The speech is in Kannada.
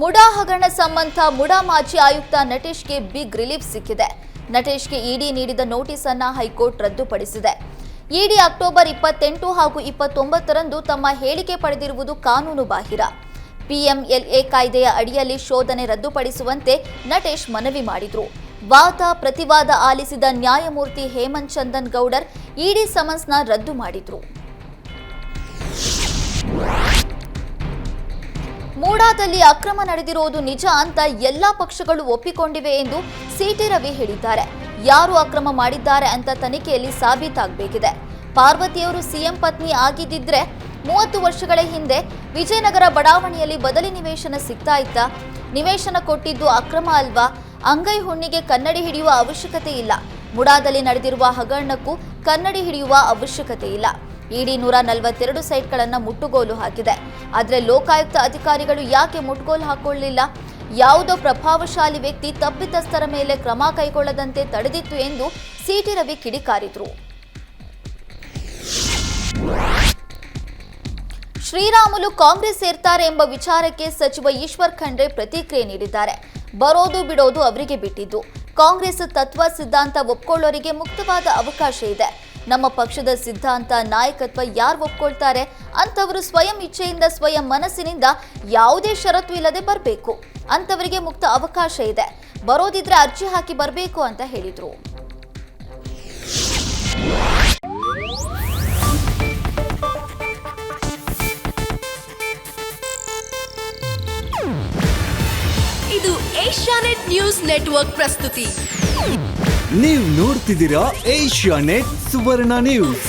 ಮುಡಾ ಹಗರಣ ಸಂಬಂಧ ಮುಡಾ ಮಾಜಿ ಆಯುಕ್ತ ನಟೇಶ್ಗೆ ಬಿಗ್ ರಿಲೀಫ್ ಸಿಕ್ಕಿದೆ. ನಟೇಶ್ಗೆ ಇಡಿ ನೀಡಿದ ನೋಟಿಸ್ ಅನ್ನ ಹೈಕೋರ್ಟ್ ರದ್ದುಪಡಿಸಿದೆ. ಇಡಿ ಅಕ್ಟೋಬರ್ 28 ಹಾಗೂ 29ರಂದು ತಮ್ಮ ಹೇಳಿಕೆ ಪಡೆದಿರುವುದು ಕಾನೂನು ಬಾಹಿರ. ಪಿಎಂಎಲ್ಎ ಕಾಯ್ದೆಯ ಅಡಿಯಲ್ಲಿ ಶೋಧನೆ ರದ್ದುಪಡಿಸುವಂತೆ ನಟೇಶ್ ಮನವಿ ಮಾಡಿದ್ರು. ವಾದ ಪ್ರತಿವಾದ ಆಲಿಸಿದ ನ್ಯಾಯಮೂರ್ತಿ ಹೇಮಂತ್ ಚಂದನ್ ಗೌಡರ್ ಇಡಿ ಸಮನ್ಸ್ನ ರದ್ದು ಮಾಡಿದ್ರು. ಮೂಡಾದಲ್ಲಿ ಅಕ್ರಮ ನಡೆದಿರುವುದು ನಿಜ ಅಂತ ಎಲ್ಲಾ ಪಕ್ಷಗಳು ಒಪ್ಪಿಕೊಂಡಿವೆ ಎಂದು ಸಿಟಿ ರವಿ ಹೇಳಿದ್ದಾರೆ. ಯಾರು ಅಕ್ರಮ ಮಾಡಿದ್ದಾರೆ ಅಂತ ತನಿಖೆಯಲ್ಲಿ ಸಾಬೀತಾಗಬೇಕಿದೆ. ಪಾರ್ವತಿಯವರು ಸಿಎಂ ಪತ್ನಿ ಆಗಿದ್ದಿದ್ರೆ 30 ವರ್ಷಗಳ ಹಿಂದೆ ವಿಜಯನಗರ ಬಡಾವಣೆಯಲ್ಲಿ ಬದಲಿ ನಿವೇಶನ ಸಿಗ್ತಾ ಇತ್ತ. ನಿವೇಶನ ಕೊಟ್ಟಿದ್ದು ಅಕ್ರಮ ಅಲ್ವಾ? ಅಂಗೈ ಹುಣ್ಣಿಗೆ ಕನ್ನಡಿ ಹಿಡಿಯುವ ಅವಶ್ಯಕತೆ ಇಲ್ಲ. ಮುಡಾದಲ್ಲಿ ನಡೆದಿರುವ ಹಗರಣಕ್ಕೂ ಕನ್ನಡಿ ಹಿಡಿಯುವ ಅವಶ್ಯಕತೆ ಇಲ್ಲ. ಇಡಿ 142 ಸೈಟ್ಗಳನ್ನು ಮುಟ್ಟುಗೋಲು ಹಾಕಿದೆ. ಆದರೆ ಲೋಕಾಯುಕ್ತ ಅಧಿಕಾರಿಗಳು ಯಾಕೆ ಮುಟ್ಟುಗೋಲು ಹಾಕೊಳ್ಳಲಿಲ್ಲ? ಯಾವುದೋ ಪ್ರಭಾವಶಾಲಿ ವ್ಯಕ್ತಿ ತಪ್ಪಿತಸ್ಥರ ಮೇಲೆ ಕ್ರಮ ಕೈಗೊಳ್ಳದಂತೆ ತಡೆದಿತ್ತು ಎಂದು ಸಿಟಿ ರವಿ ಕಿಡಿಕಾರಿದ್ರು. ಶ್ರೀರಾಮುಲು ಕಾಂಗ್ರೆಸ್ ಸೇರ್ತಾರೆ ಎಂಬ ವಿಚಾರಕ್ಕೆ ಸಚಿವ ಈಶ್ವರ್ ಖಂಡ್ರೆ ಪ್ರತಿಕ್ರಿಯೆ ನೀಡಿದ್ದಾರೆ. ಬರೋದು ಬಿಡೋದು ಅವರಿಗೆ ಬಿಟ್ಟಿದ್ದು. ಕಾಂಗ್ರೆಸ್ ತತ್ವ ಸಿದ್ಧಾಂತ ಒಪ್ಕೊಳ್ಳೋರಿಗೆ ಮುಕ್ತವಾದ ಅವಕಾಶ ಇದೆ. ನಮ್ಮ ಪಕ್ಷದ ಸಿದ್ಧಾಂತ ನಾಯಕತ್ವ ಯಾರು ಒಪ್ಕೊಳ್ತಾರೆ ಅಂತವರು ಸ್ವಯಂ ಇಚ್ಛೆಯಿಂದ ಸ್ವಯಂ ಮನಸ್ಸಿನಿಂದ ಯಾವುದೇ ಷರತ್ತು ಇಲ್ಲದೆ ಬರಬೇಕು. ಅಂತವರಿಗೆ ಮುಕ್ತ ಅವಕಾಶ ಇದೆ. ಬರೋದಿದ್ರೆ ಅರ್ಜಿ ಹಾಕಿ ಬರಬೇಕು ಅಂತ ಹೇಳಿದ್ರು. ಇದು ಏಷ್ಯಾನೆಟ್ ನ್ಯೂಸ್ ನೆಟ್ವರ್ಕ್ ಪ್ರಸ್ತುತಿ. ನೀವು ನೋಡ್ತಿದ್ದೀರಾ ಏಷ್ಯಾನೆಟ್ ಸುವರ್ಣ ನ್ಯೂಸ್.